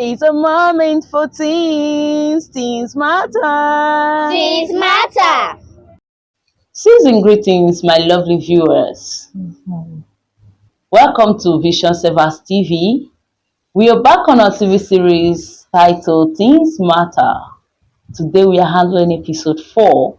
It's a moment for teens. Teens matter. Things matter. Season greetings, my lovely viewers. Welcome to Vision Savers TV. We are back on our TV series titled Teens Matter. Today we are handling episode 4.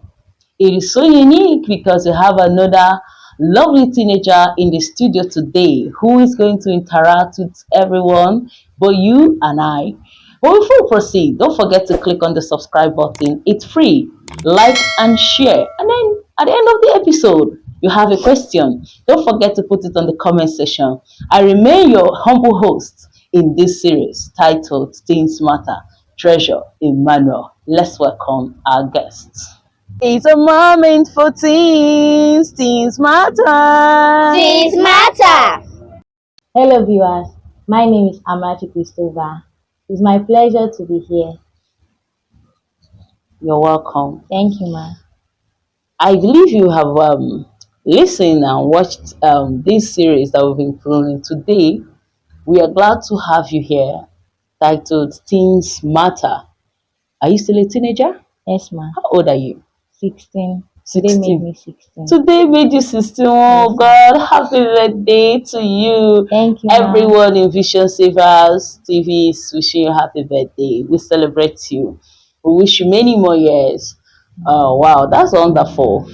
It is so unique because we have another lovely teenager in the studio today who is going to interact with everyone, but you and I. But before we proceed, don't forget to click on the subscribe button. It's free. Like and share. And then at the end of the episode, you have a question. Don't forget to put it on the comment section. I remain your humble host in this series titled Things Matter. Treasure Emmanuel. Let's welcome our guests. It's a moment for teens. Teens matter. Things matter. Hello viewers, my name is Amarachi. It's my pleasure to be here. You're welcome. Thank you, ma. I believe you have listened and watched this series that we've been promoting today. We are glad to have you here, titled Teens Matter. Are you still a teenager? Yes, ma. How old are you? 16. Today 16. made me 16. Today made you 16. Oh God, happy birthday to you. Thank you, ma. Everyone in Vision Savers TV is wishing you happy birthday. We celebrate you. We wish you many more years. Oh wow, that's wonderful.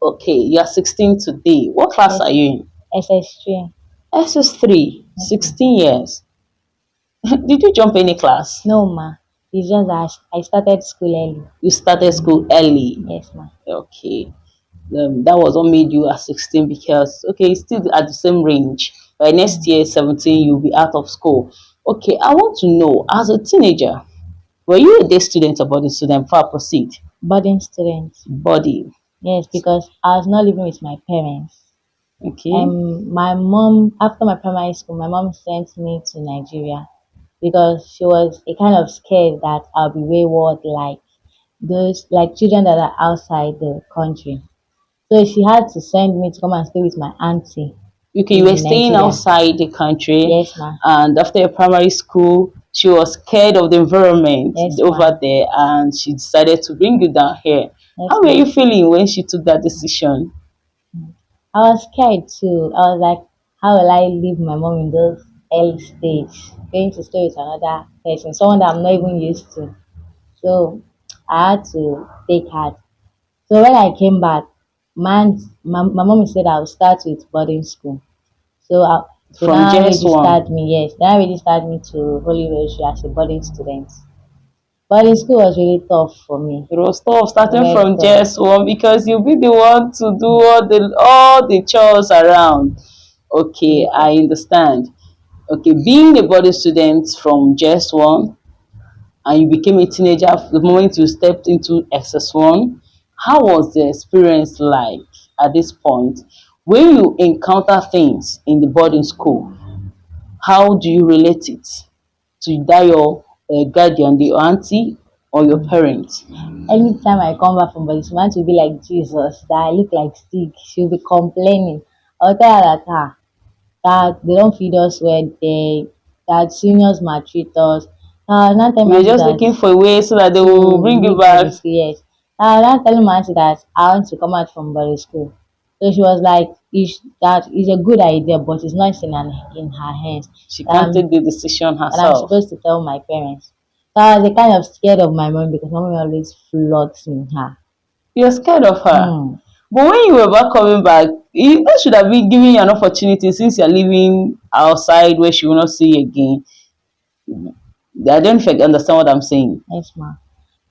Okay, you're 16 today. What class are you SS3. in? SS3, 16 years. Did you jump any class? No, ma. It's just that I started school early. You started school early. Yes, ma. Okay. That was what made you at 16 because, okay, it's still at the same range. By next year, 17, you'll be out of school. Okay, I want to know, as a teenager, were you a day student or boarding student before I proceed? Boarding student. Body. Yes, because I was not living with my parents. Okay. My mom, after my primary school, my mom sent me to Nigeria because she was a kind of scared that I'll be wayward like those like children that are outside the country. So she had to send me to come and stay with my auntie Okay, you were in staying Nigeria. outside the country, Yes, ma. and after your primary school, she was scared of the environment Yes, over ma. there, and she decided to bring you down here. Yes, How were ma. you feeling when she took that decision? I was scared too. I was like, how will I leave my mom in those early stage, going to stay with another person, someone that I'm not even used to. So I had to take heart. So when I came back, my mom said I would start with boarding school. So so From now just one. registered me, yes. Now registered me to Holy Rosary as a boarding student. Boarding school was really tough for me. It was tough starting Very from tough. just one because you'll be the one to do all the chores around. Okay, I understand. Okay, being a body student from just one and you became a teenager the moment you stepped into SS1, how was the experience like at this point? When you encounter things in the boarding school, how do you relate it to that your guardian, the auntie or your parents? Anytime I come back from boarding school, my aunt will be like Jesus, that I look like stick. She'll be complaining. I'll tell her that they don't feed us well, that seniors maltreat us. Not tell my You're auntie just that looking for a way so that they will bring you leave back. boarding school, yes. Not telling my auntie that I want to come out from boarding school. So she was like, that is a good idea, but it's not in her hands. She can't take the decision And I'm herself. supposed to tell my parents. So I was kind of scared of my mom because my mom always flogs me. Her. You're scared of her. Hmm. But when you were back coming back, that should have been giving you an opportunity since you're living outside where she will not see you again. I don't think you understand what I'm saying. Yes, ma.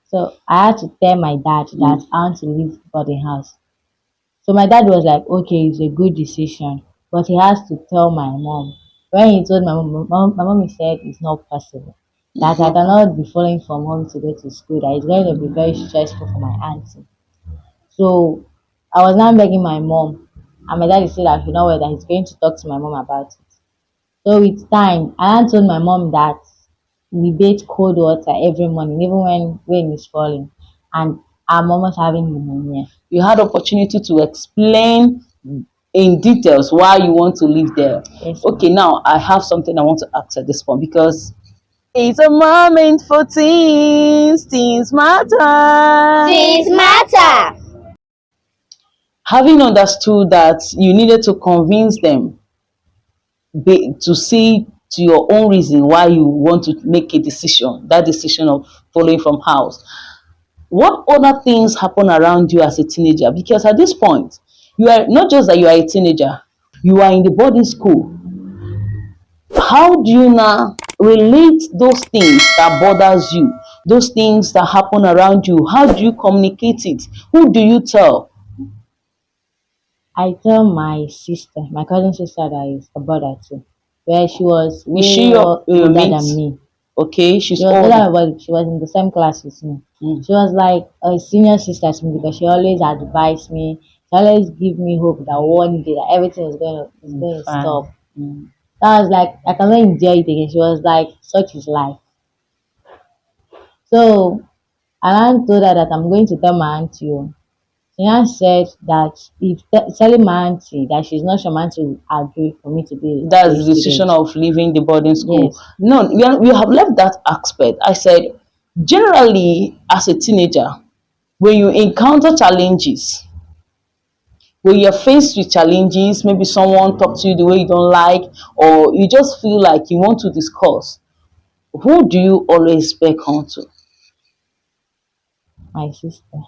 So I had to tell my dad that I want to leave boarding house. So my dad was like, okay, it's a good decision, but he has to tell my mom. When he told my mom said it's not possible. That I cannot be following from home to go to school, that it's going to be very stressful for my auntie. So I was now begging my mom, and my dad said that you know what, that he's going to talk to my mom about it. So with time, I had told my mom that we bathe cold water every morning, even when rain is falling, and I'm almost having pneumonia. You had opportunity to explain in details why you want to live there. Yes, Okay, now I have something I want to ask at this point because It's a moment for teens. Teens matter. Things matter. Having understood that you needed to convince them to see to your own reason why you want to make a decision, that decision of following from house. What other things happen around you as a teenager? Because at this point, you are not just that you are a teenager, you are in the boarding school. How do you now relate those things that bothers you, those things that happen around you? How do you communicate it? Who do you tell? I tell my sister, my cousin sister that is a brother too, where she was Is way she your older mate? than me. Okay, She she's was old. older, but she was in the same class with me. Mm, She was like a senior sister to me because she always advised me. She always give me hope that one day that everything is going to fine. stop. Mm. That was like I cannot enjoy it again. She was like, such is life. So I now told her that I'm going to tell my auntie. Oh. She now said that if telling my auntie that she's not sure my auntie will agree for me to be That's a the decision student. of leaving the boarding school. Yes, No, we have left that aspect. I said, generally, as a teenager, when you encounter challenges, when you're faced with challenges, maybe someone talk to you the way you don't like, or you just feel like you want to discuss, who do you always back onto? my sister.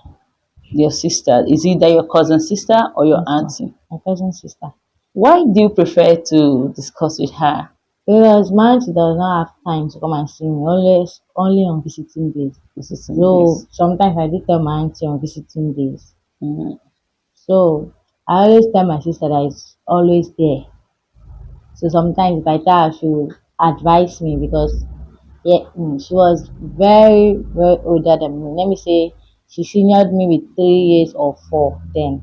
Your sister. Is it that your cousin sister or your Yes, ma. auntie? My cousin sister. Why do you prefer to discuss with her? Because my auntie does not have time to come and see me, always only on visiting days. Visiting So this. sometimes I do tell my auntie on visiting days. Mhm. So I always tell my sister that it's always there. So sometimes if I tell her, she will advise me because yeah, she was very older than me. Let me say she seniored me with 3 years or four then.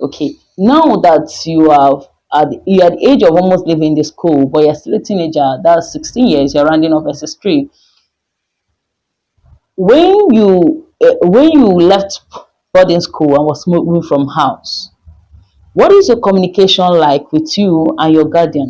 Okay, now that you're at the age of almost leaving the school, but you're still a teenager, that's 16 years, you're rounding off SS3. When you left boarding school and was moving from house, what is your communication like with you and your guardian?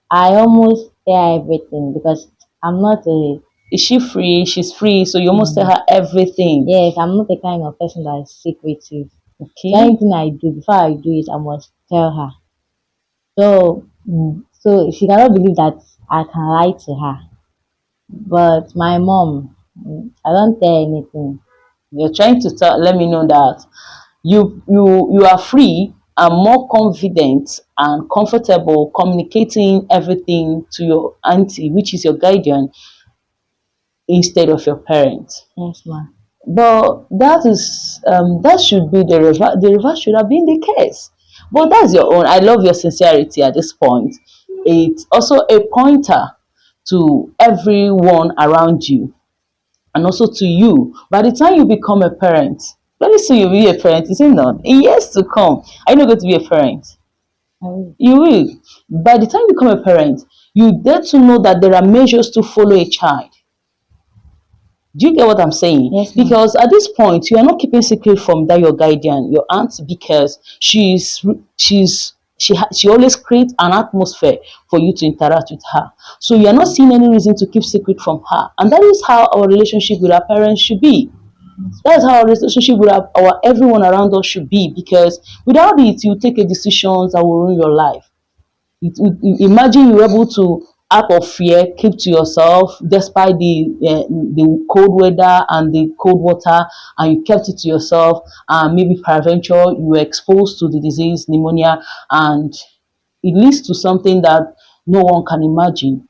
I almost tell everything because I'm not a Is she free? She's free, so you almost tell mm, her everything. yes, I'm not the kind of person that is secretive. So Okay. anything I do before I do it, I must tell her. So she cannot believe that I can lie to her. But my mom, I don't tell anything. You're trying to let me know that you are free and more confident and comfortable communicating everything to your auntie, which is your guardian, instead of your parents. Yes, ma. But that should be the reverse. The reverse should have been the case. But that's your own. I love your sincerity at this point. It's also a pointer to everyone around you and also to you. By the time you become a parent, very soon you'll be a parent, is it not? In years to come, are you not going to be a parent? I will. You will. By the time you become a parent, you get to know that there are measures to follow a child. Do you get what I'm saying? Yes, ma'am. Because at this point, you are not keeping secret from that your guardian, your aunt, because she always creates an atmosphere for you to interact with her. So you are not seeing any reason to keep secret from her, and that is how our relationship with our parents should be. That's how our relationship with our everyone around us should be. Because without it, you take a decisions that will ruin your life. Imagine you were able to, out of fear, keep to yourself despite the cold weather and the cold water, and you kept it to yourself, and maybe peradventure you were exposed to the disease pneumonia, and it leads to something that no one can imagine,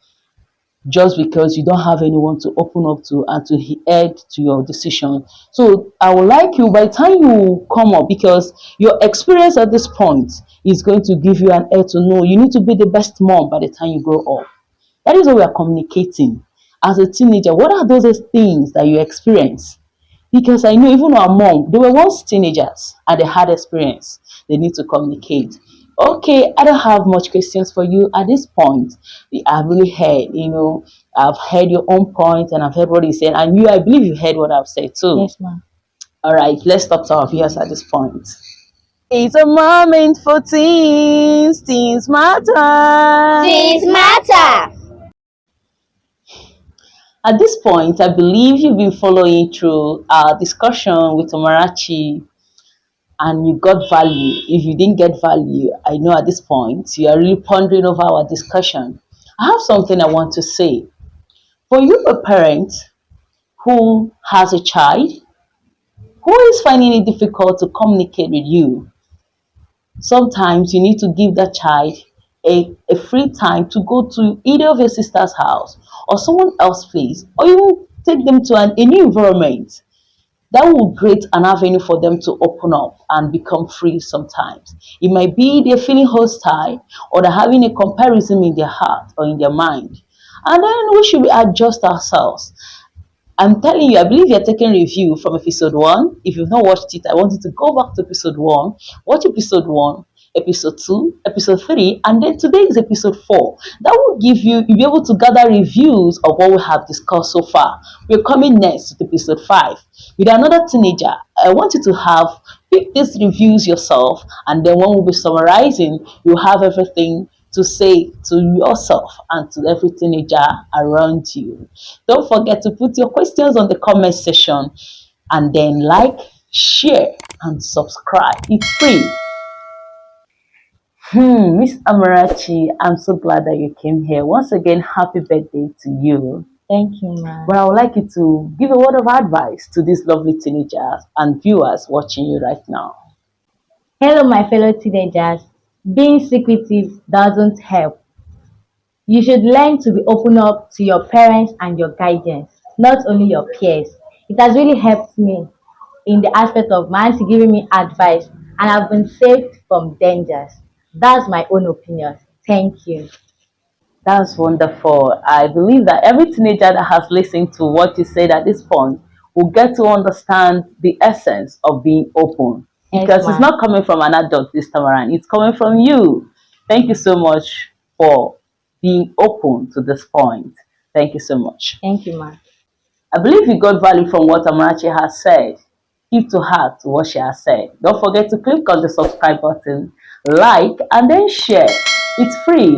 just because you don't have anyone to open up to and to head to your decision. So I would like you, by the time you come up, because your experience at this point is going to give you an air to know you need to be the best mom by the time you grow up. That is what we are communicating. As a teenager, what are those things that you experience? Because I know even our mom, they were once teenagers and they had experience. They need to communicate. Okay, I don't have much questions for you at this point. I've really heard, I've heard your own point and I've heard what you said. And I believe you heard what I've said too. Yes, ma'am. All right, let's talk to our viewers at this point. It's a moment for teens. Teens matter. Things matter. At this point, I believe you've been following through our discussion with Amarachi and you got value. If you didn't get value, I know at this point you are really pondering over our discussion. I have something I want to say. For you, a parent who has a child who is finding it difficult to communicate with you, sometimes you need to give that child a free time to go to either of your sister's house or someone else's place, or you take them to a new environment. That will create an avenue for them to open up and become free sometimes. It might be they're feeling hostile or they're having a comparison in their heart or in their mind. And then we should adjust ourselves. I'm telling you, I believe you're taking review from episode one. If you've not watched it, I want you to go back to episode one, watch episode one, episode two, episode three, and then today is episode four. That will give you'll be able to gather reviews of what we have discussed so far. We're coming next with episode five with another teenager. I want you to have pick these reviews yourself, and then when we'll be summarizing, you'll have everything to say to yourself and to every teenager around you. Don't forget to put your questions on the comment section and then like, share, and subscribe. It's free. Miss Amarachi, I'm so glad that you came here. Once again, happy birthday to you. Thank you, ma. But I would like you to give a word of advice to these lovely teenagers and viewers watching you right now. Hello, my fellow teenagers. Being secretive doesn't help. You should learn to be open up to your parents and your guidance, not only your peers. It has really helped me in the aspect of my auntie giving me advice, and I've been saved from dangers. That's my own opinion. Thank you. That's wonderful. I believe that every teenager that has listened to what you said at this point will get to understand the essence of being open. Yes, Because it's ma'am. not coming from an adult this time around, it's coming from you. Thank you so much for being open to this point. Thank you so much. Thank you, ma. I believe you got value from what Amarachi has said. Keep to heart what she has said. Don't forget to click on the subscribe button, like, and then share. It's free.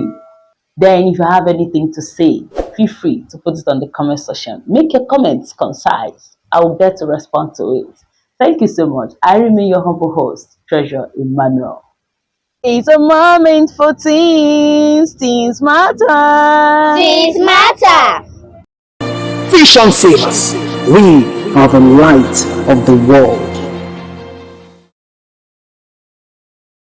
Then, if you have anything to say, feel free to put it on the comment section. Make your comments concise. I will get to respond to it. Thank you so much. I remain your humble host, Treasure Emmanuel. It's a moment for teens. Teens matter. Things matter. Vision says, we are the light of the world.